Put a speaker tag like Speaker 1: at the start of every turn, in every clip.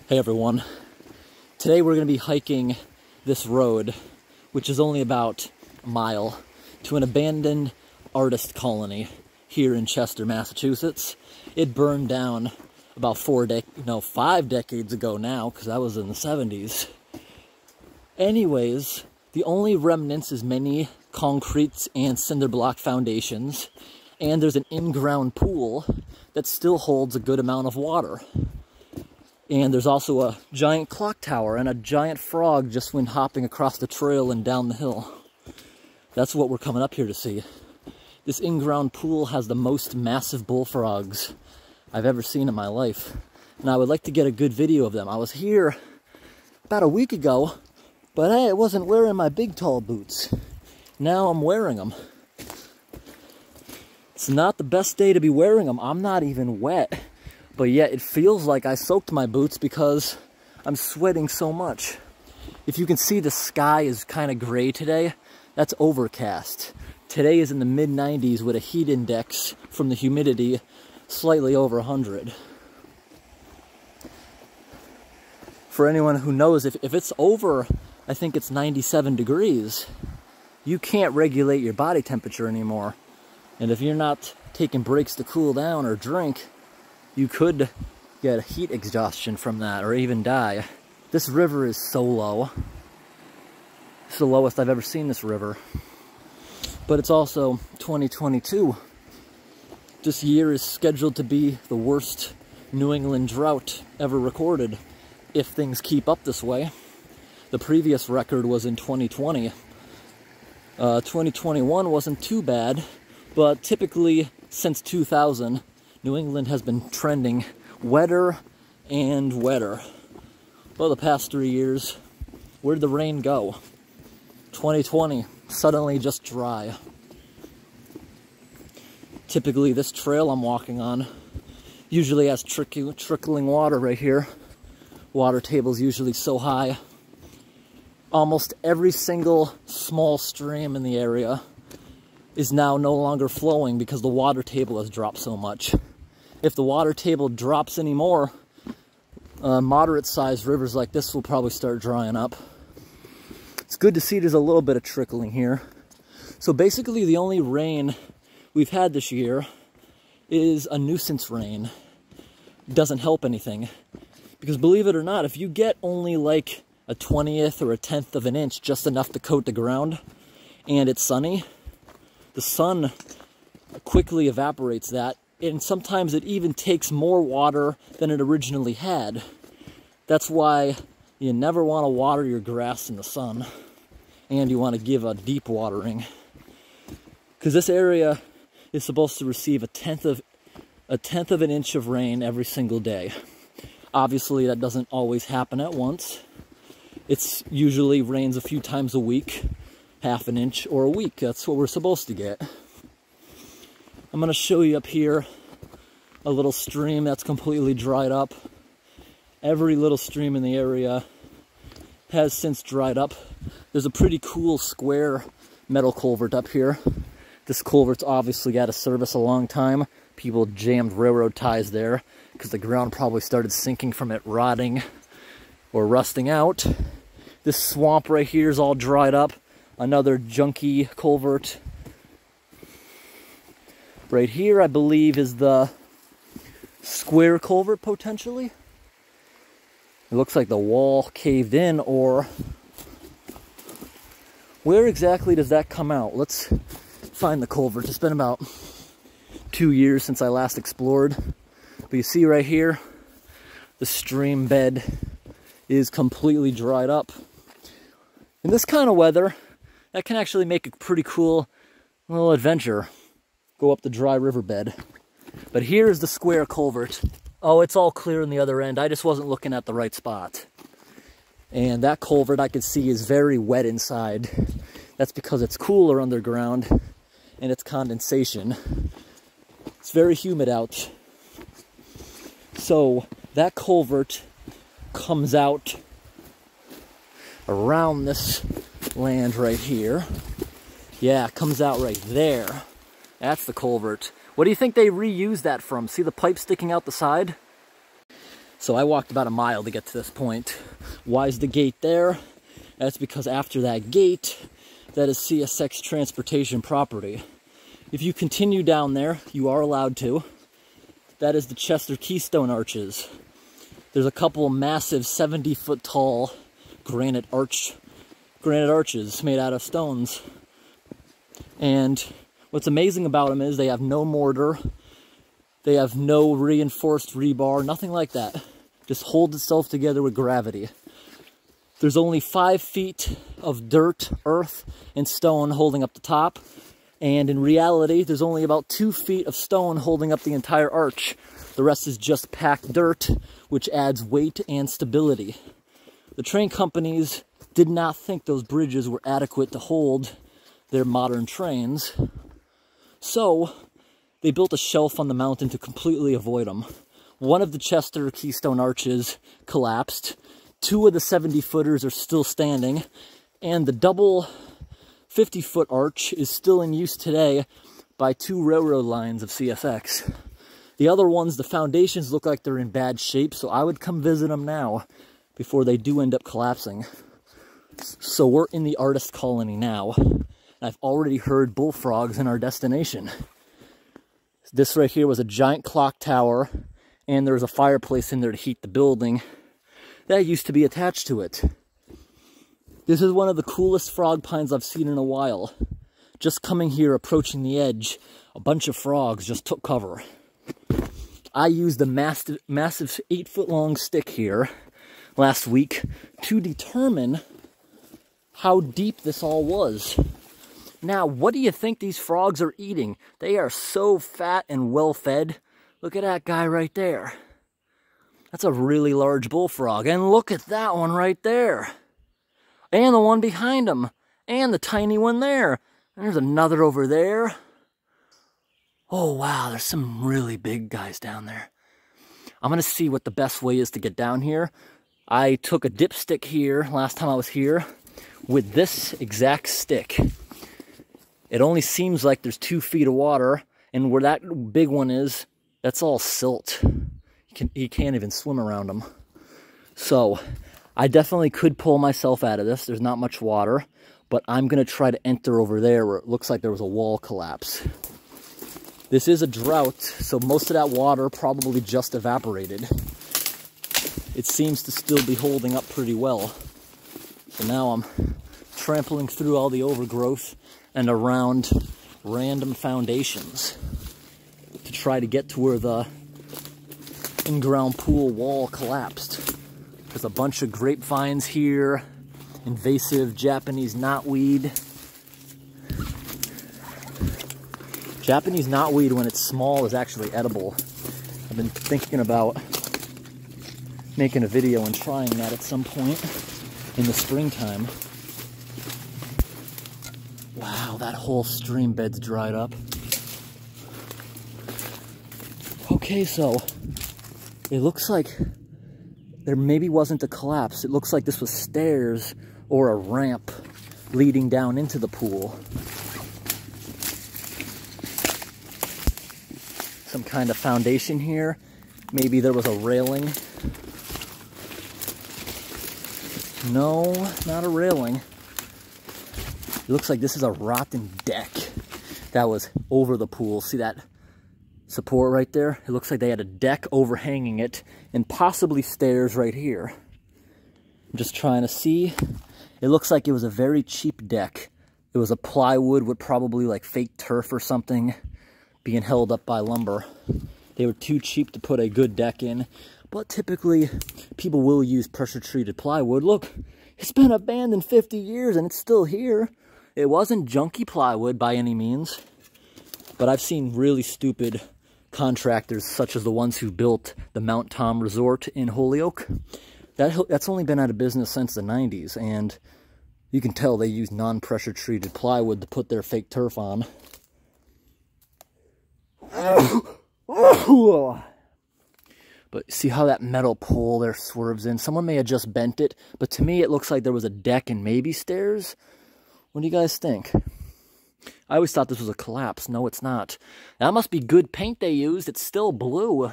Speaker 1: Hey everyone, today we're going to be hiking this road, which is only about a mile, to an abandoned artist colony here in Chester, Massachusetts. It burned down about 5 decades ago now, because that was in the 70s. Anyways, the only remnants is many concrete and cinder block foundations, and there's an in-ground pool that still holds a good amount of water. And there's also a giant clock tower, and a giant frog just went hopping across the trail and down the hill. That's what we're coming up here to see. This in-ground pool has the most massive bullfrogs I've ever seen in my life. And I would like to get a good video of them. I was here about a week ago, but hey, I wasn't wearing my big tall boots. Now I'm wearing them. It's not the best day to be wearing them. I'm not even wet. But yet it feels like I soaked my boots because I'm sweating so much. If you can see, the sky is kind of gray today. That's overcast. Today is in the mid-90s with a heat index from the humidity slightly over 100. For anyone who knows, if it's over, I think it's 97 degrees, you can't regulate your body temperature anymore. And if you're not taking breaks to cool down or drink, you could get heat exhaustion from that, or even die. This river is so low. It's the lowest I've ever seen this river. But it's also 2022. This year is scheduled to be the worst New England drought ever recorded, if things keep up this way. The previous record was in 2020. 2021 wasn't too bad, but typically since 2000, New England has been trending wetter and wetter. Well, the past 3 years, where'd the rain go? 2020, suddenly just dry. Typically, this trail I'm walking on usually has trickling water right here. Water table's usually so high. Almost every single small stream in the area is now no longer flowing because the water table has dropped so much. If the water table drops anymore, moderate-sized rivers like this will probably start drying up. It's good to see there's a little bit of trickling here. So basically the only rain we've had this year is a nuisance rain. It doesn't help anything. Because believe it or not, if you get only like a 20th or a 10th of an inch, just enough to coat the ground, and it's sunny, the sun quickly evaporates that, and sometimes it even takes more water than it originally had. That's why you never want to water your grass in the sun, and you want to give a deep watering. Because this area is supposed to receive a tenth of an inch of rain every single day. Obviously, that doesn't always happen at once. It's usually rains a few times a week, half an inch or a week. That's what we're supposed to get. I'm going to show you up here a little stream that's completely dried up. Every little stream in the area has since dried up. There's a pretty cool square metal culvert up here. This culvert's obviously out of service a long time. People jammed railroad ties there because the ground probably started sinking from it rotting or rusting out. This swamp right here is all dried up. Another junky culvert. Right here, I believe, is the square culvert, potentially. It looks like the wall caved in, or where exactly does that come out? Let's find the culvert. It's been about 2 years since I last explored. But you see right here, the stream bed is completely dried up. In this kind of weather, that can actually make a pretty cool little adventure. Go up the dry riverbed. But here's the square culvert. Oh, it's all clear on the other end. I just wasn't looking at the right spot. And that culvert I can see is very wet inside. That's because it's cooler underground and it's condensation. It's very humid out. So that culvert comes out around this land right here. Yeah, it comes out right there. That's the culvert. What do you think they reused that from? See the pipe sticking out the side? So I walked about a mile to get to this point. Why is the gate there? That's because after that gate, that is CSX transportation property. If you continue down there, you are allowed to. That is the Chester Keystone arches. There's a couple of massive 70-foot tall granite arches made out of stones. And what's amazing about them is they have no mortar, they have no reinforced rebar, nothing like that. Just holds itself together with gravity. There's only 5 feet of dirt, earth, and stone holding up the top. And in reality, there's only about 2 feet of stone holding up the entire arch. The rest is just packed dirt, which adds weight and stability. The train companies did not think those bridges were adequate to hold their modern trains. So they built a shelf on the mountain to completely avoid them. One of the Chester Keystone arches collapsed. 2 of the 70-footers are still standing. And the double 50-foot arch is still in use today by 2 railroad lines of CSX. The other ones, the foundations look like they're in bad shape, so I would come visit them now before they do end up collapsing. So we're in the artist colony now. I've already heard bullfrogs in our destination. This right here was a giant clock tower, and there was a fireplace in there to heat the building. That used to be attached to it. This is one of the coolest frog pines I've seen in a while. Just coming here, approaching the edge, a bunch of frogs just took cover. I used a massive 8-foot-long stick here last week to determine how deep this all was. Now, what do you think these frogs are eating? They are so fat and well-fed. Look at that guy right there. That's a really large bullfrog. And look at that one right there. And the one behind him. And the tiny one there. And there's another over there. Oh, wow, there's some really big guys down there. I'm going to see what the best way is to get down here. I took a dipstick here last time I was here with this exact stick. It only seems like there's 2 feet of water, and where that big one is, that's all silt. You can't even swim around them. So I definitely could pull myself out of this. There's not much water, but I'm going to try to enter over there where it looks like there was a wall collapse. This is a drought, so most of that water probably just evaporated. It seems to still be holding up pretty well. So now I'm trampling through all the overgrowth and around random foundations to try to get to where the in-ground pool wall collapsed. There's a bunch of grapevines here, invasive Japanese knotweed. Japanese knotweed, when it's small, is actually edible. I've been thinking about making a video and trying that at some point in the springtime. Wow, that whole stream bed's dried up. Okay, so it looks like there maybe wasn't a collapse. It looks like this was stairs or a ramp leading down into the pool. Some kind of foundation here. Maybe there was a railing. No, not a railing. It looks like this is a rotten deck that was over the pool. See that support right there? It looks like they had a deck overhanging it and possibly stairs right here. I'm just trying to see. It looks like it was a very cheap deck. It was a plywood with probably like fake turf or something being held up by lumber. They were too cheap to put a good deck in, but typically people will use pressure-treated plywood. Look, it's been abandoned 50 years and it's still here. It wasn't junky plywood by any means, but I've seen really stupid contractors such as the ones who built the Mount Tom Resort in Holyoke. That's only been out of business since the 90s, and you can tell they use non-pressure treated plywood to put their fake turf on. But see how that metal pole there swerves in? Someone may have just bent it, but to me it looks like there was a deck and maybe stairs. What do you guys think? I always thought this was a collapse. No, it's not. That must be good paint they used. It's still blue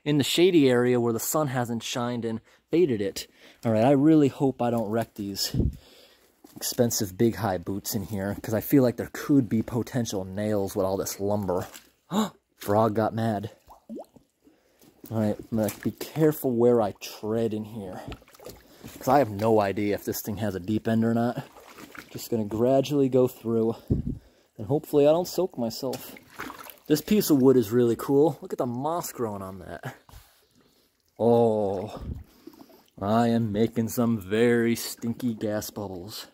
Speaker 1: in the shady area where the sun hasn't shined and faded it. All right, I really hope I don't wreck these expensive big high boots in here, because I feel like there could be potential nails with all this lumber. Frog got mad. All right, I'm going to be careful where I tread in here, because I have no idea if this thing has a deep end or not. Just going to gradually go through, and hopefully I don't soak myself. This piece of wood is really cool. Look at the moss growing on that. Oh, I am making some very stinky gas bubbles.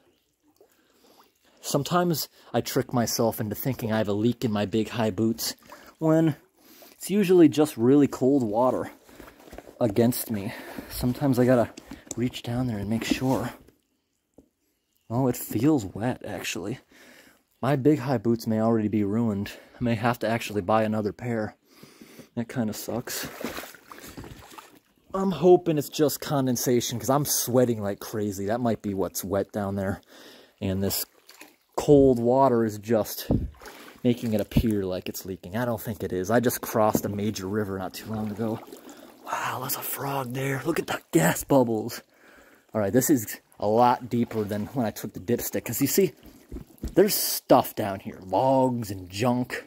Speaker 1: Sometimes I trick myself into thinking I have a leak in my big high boots, when it's usually just really cold water against me. Sometimes I gotta reach down there and make sure. Oh, it feels wet, actually. My big high boots may already be ruined. I may have to actually buy another pair. That kind of sucks. I'm hoping it's just condensation, because I'm sweating like crazy. That might be what's wet down there. And this cold water is just making it appear like it's leaking. I don't think it is. I just crossed a major river not too long ago. Wow, there's a frog there. Look at the gas bubbles. All right, this is a lot deeper than when I took the dipstick, because you see, there's stuff down here, logs and junk.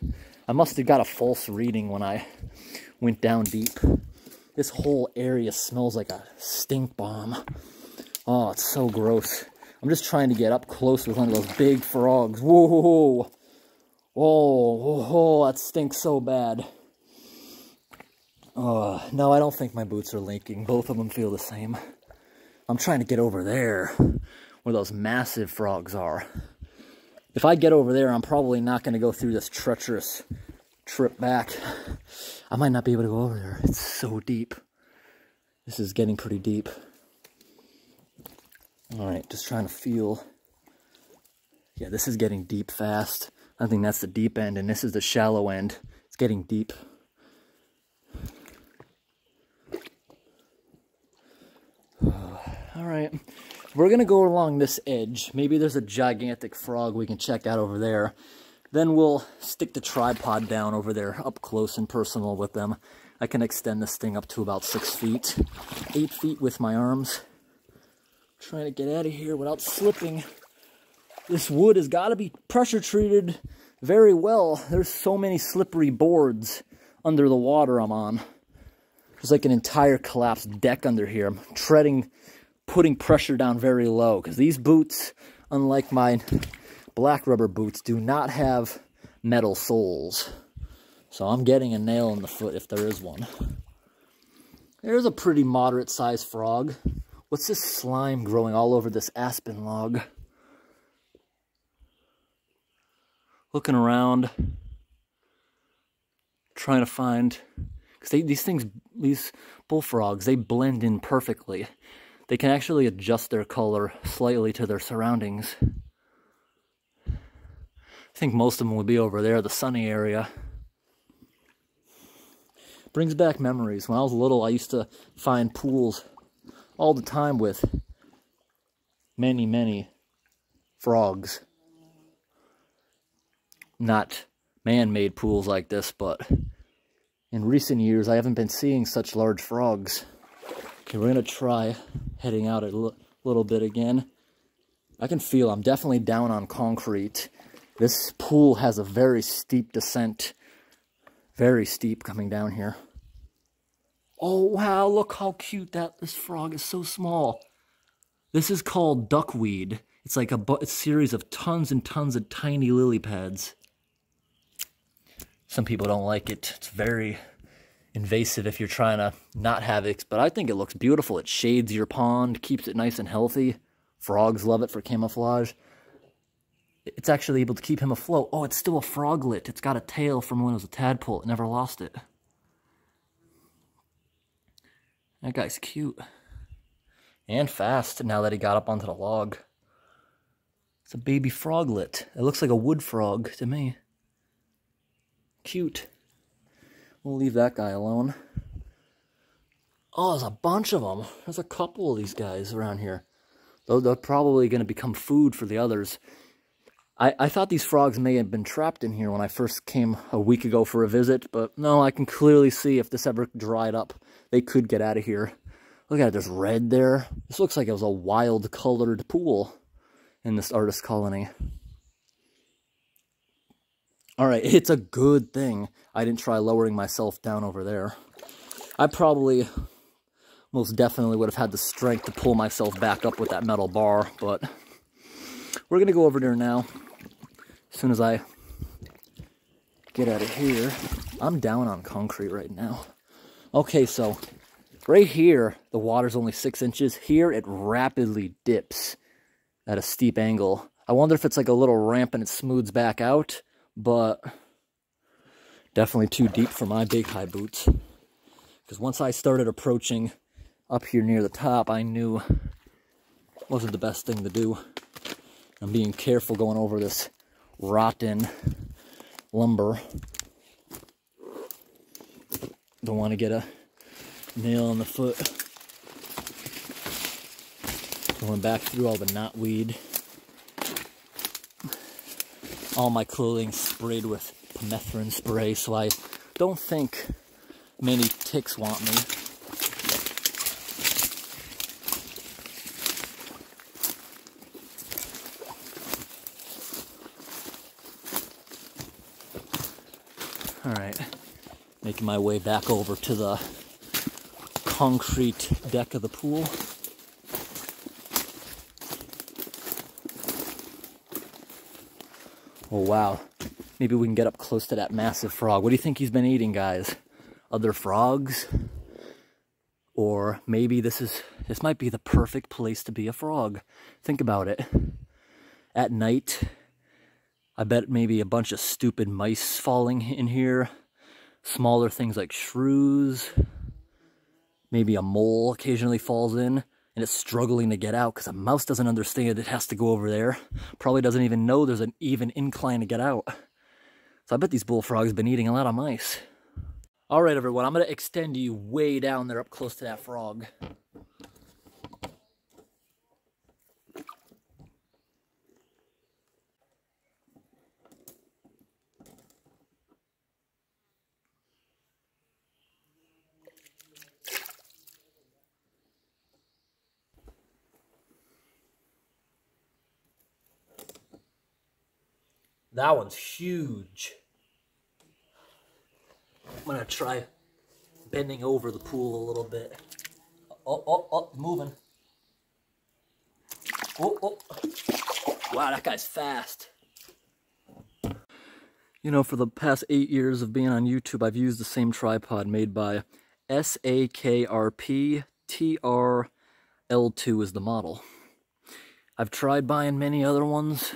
Speaker 1: I must have got a false reading when I went down deep. This whole area smells like a stink bomb. Oh, it's so gross. I'm just trying to get up close with one of those big frogs. Whoa, whoa, that stinks so bad. No, I don't think my boots are leaking. Both of them feel the same. I'm trying to get over there, where those massive frogs are. If I get over there, I'm probably not going to go through this treacherous trip back. I might not be able to go over there. It's so deep. This is getting pretty deep. All right, just trying to feel. Yeah, this is getting deep fast. I think that's the deep end, and this is the shallow end. It's getting deep. All right, we're going to go along this edge. Maybe there's a gigantic frog we can check out over there. Then we'll stick the tripod down over there, up close and personal with them. I can extend this thing up to about 6 feet, 8 feet with my arms. Trying to get out of here without slipping. This wood has got to be pressure treated very well. There's so many slippery boards under the water I'm on. There's like an entire collapsed deck under here. I'm treading, putting pressure down very low, because these boots, unlike my black rubber boots, do not have metal soles. So I'm getting a nail in the foot if there is one. There's a pretty moderate sized frog. What's this slime growing all over this aspen log? Looking around, trying to find, because these bullfrogs, they blend in perfectly. They can actually adjust their color slightly to their surroundings. I think most of them would be over there, the sunny area. Brings back memories. When I was little, I used to find pools all the time with many, many frogs. Not man-made pools like this, but in recent years, I haven't been seeing such large frogs. Okay, we're going to try heading out a little bit again. I can feel I'm definitely down on concrete. This pool has a very steep descent. Very steep coming down here. Oh, wow, look how cute this frog is, so small. This is called duckweed. It's like a series of tons and tons of tiny lily pads. Some people don't like it. It's very invasive if you're trying to not have it, but I think it looks beautiful. It shades your pond, keeps it nice and healthy. Frogs love it for camouflage. It's actually able to keep him afloat. Oh, it's still a froglet. It's got a tail from when it was a tadpole. It never lost it. That guy's cute. And fast, now that he got up onto the log. It's a baby froglet. It looks like a wood frog to me. Cute. We'll leave that guy alone. Oh, there's a bunch of them. There's a couple of these guys around here. Though they're probably going to become food for the others. I thought these frogs may have been trapped in here when I first came a week ago for a visit, but no, I can clearly see if this ever dried up, they could get out of here. Look at it, there's red there. This looks like it was a wild colored pool in this artist colony. All right, it's a good thing I didn't try lowering myself down over there. I probably most definitely would have had the strength to pull myself back up with that metal bar, but we're gonna go over there now. As soon as I get out of here, I'm down on concrete right now. Okay, so right here, the water's only 6 inches. Here, it rapidly dips at a steep angle. I wonder if it's like a little ramp and it smooths back out, but definitely too deep for my big high boots. Because once I started approaching up here near the top, I knew it wasn't the best thing to do. I'm being careful going over this rotten lumber. Don't want to get a nail in the foot. Going back through all the knotweed. All my clothing sprayed with permethrin spray, so I don't think many ticks want me. Alright, making my way back over to the concrete deck of the pool. Oh wow, maybe we can get up close to that massive frog. What do you think he's been eating, guys? Other frogs? Or maybe this might be the perfect place to be a frog. Think about it. At night, I bet maybe a bunch of stupid mice falling in here. Smaller things like shrews. Maybe a mole occasionally falls in and it's struggling to get out because a mouse doesn't understand it has to go over there. Probably doesn't even know there's an even incline to get out. So I bet these bullfrogs have been eating a lot of mice. All right, everyone, I'm going to extend you way down there up close to that frog. That one's huge. I'm gonna try bending over the pool a little bit. Oh, moving. Oh. Wow, that guy's fast. You know, for the past 8 years of being on YouTube, I've used the same tripod made by SAKRP. TRL2 is the model. I've tried buying many other ones.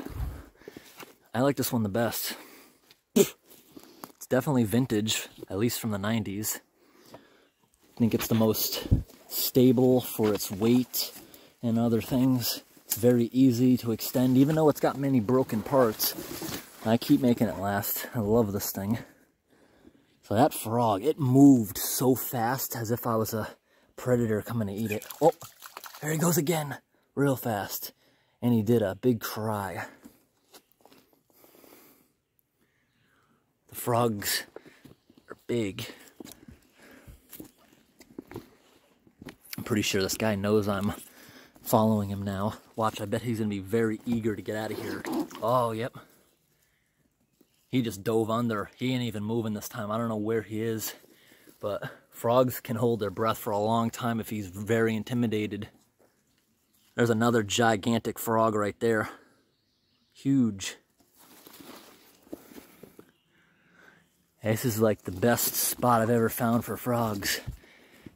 Speaker 1: I like this one the best. It's definitely vintage, at least from the 90s. I think it's the most stable for its weight and other things. It's very easy to extend, even though it's got many broken parts. I keep making it last. I love this thing. So that frog, it moved so fast as if I was a predator coming to eat it. Oh, there he goes again, real fast. And he did a big cry. The frogs are big. I'm pretty sure this guy knows I'm following him now. Watch, I bet he's gonna be very eager to get out of here. Oh, yep. He just dove under. He ain't even moving this time. I don't know where he is. But frogs can hold their breath for a long time if he's very intimidated. There's another gigantic frog right there. Huge. This is like the best spot I've ever found for frogs.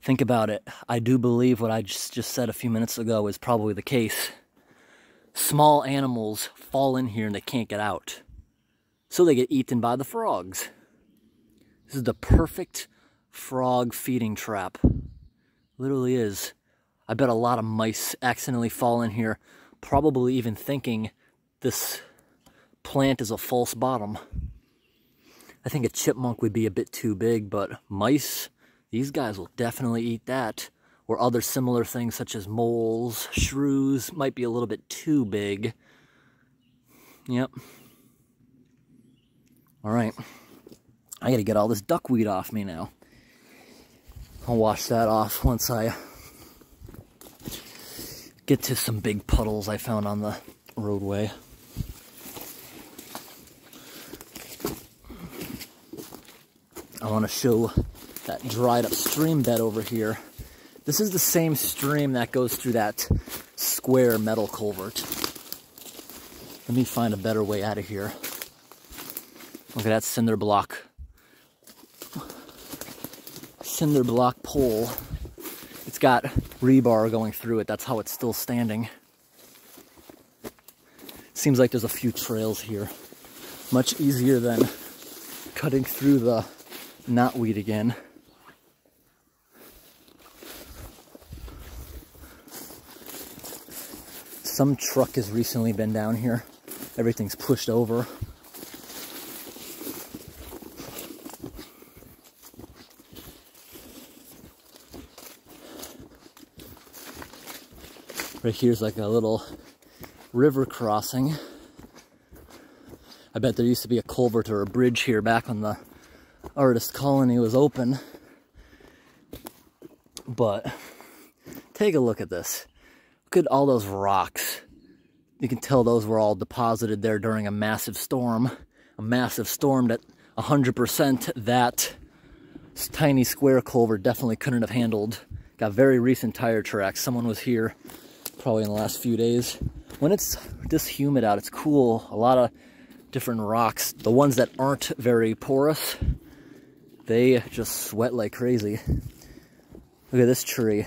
Speaker 1: Think about it. I do believe what I just said a few minutes ago is probably the case. Small animals fall in here and they can't get out. So they get eaten by the frogs. This is the perfect frog feeding trap. Literally is. I bet a lot of mice accidentally fall in here, probably even thinking this plant is a false bottom. I think a chipmunk would be a bit too big, but mice, these guys will definitely eat that. Or other similar things such as moles, shrews, might be a little bit too big. Yep. All right. I gotta get all this duckweed off me now. I'll wash that off once I get to some big puddles I found on the roadway. I want to show that dried up stream bed over here. This is the same stream that goes through that square metal culvert. Let me find a better way out of here. Look at that cinder block pole. It's got rebar going through it. That's how it's still standing. Seems like there's a few trails here. Much easier than cutting through the knotweed again. Some truck has recently been down here. Everything's pushed over. Right here's like a little river crossing. I bet there used to be a culvert or a bridge here back when the artist colony was open. But take a look at this. Look at all those rocks. You can tell those were all deposited there during a massive storm. A massive storm that 100% that tiny square culvert definitely couldn't have handled. Got very recent tire tracks. Someone was here probably in the last few days. When it's this humid out, it's cool. A lot of different rocks. The ones that aren't very porous, they just sweat like crazy. Look at this tree.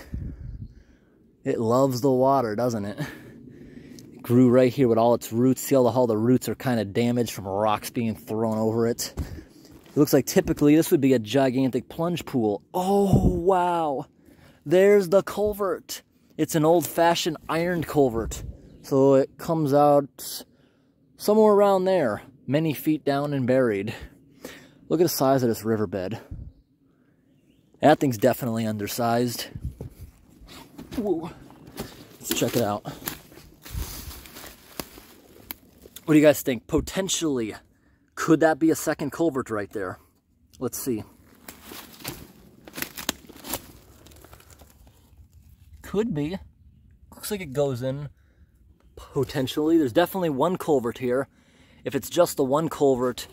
Speaker 1: It loves the water, doesn't it? It grew right here with all its roots. See all the roots are kind of damaged from rocks being thrown over it. It looks like typically this would be a gigantic plunge pool. Oh, wow. There's the culvert. It's an old-fashioned ironed culvert. So it comes out somewhere around there, many feet down and buried. Look at the size of this riverbed. That thing's definitely undersized. Whoa. Let's check it out. What do you guys think? Potentially, could that be a second culvert right there? Let's see. Could be. Looks like it goes in. Potentially. There's definitely one culvert here. If it's just the one culvert,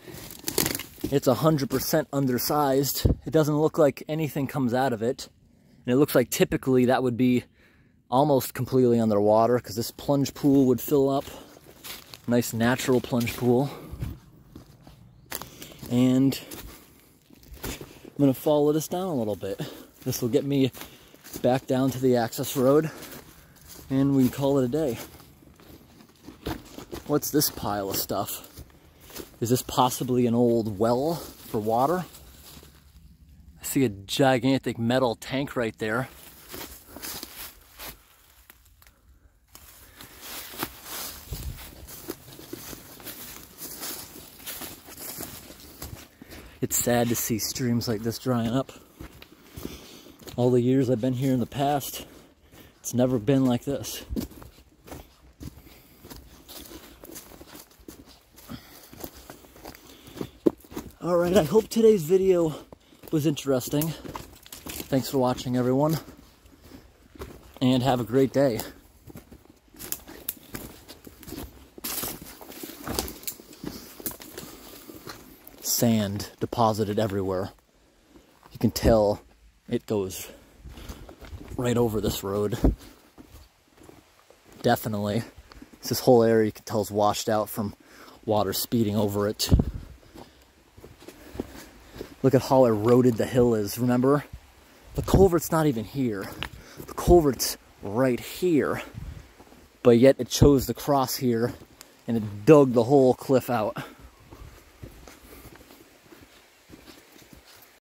Speaker 1: it's 100% undersized. It doesn't look like anything comes out of it. And it looks like typically that would be almost completely underwater because this plunge pool would fill up. Nice natural plunge pool. And I'm going to follow this down a little bit. This will get me back down to the access road and we can call it a day. What's this pile of stuff? Is this possibly an old well for water? I see a gigantic metal tank right there. It's sad to see streams like this drying up. All the years I've been here in the past, it's never been like this. Alright, I hope today's video was interesting. Thanks for watching, everyone. And have a great day. Sand deposited everywhere. You can tell it goes right over this road. Definitely. This whole area you can tell is washed out from water speeding over it. Look at how eroded the hill is, remember? The culvert's not even here. The culvert's right here. But yet it chose to cross here and it dug the whole cliff out.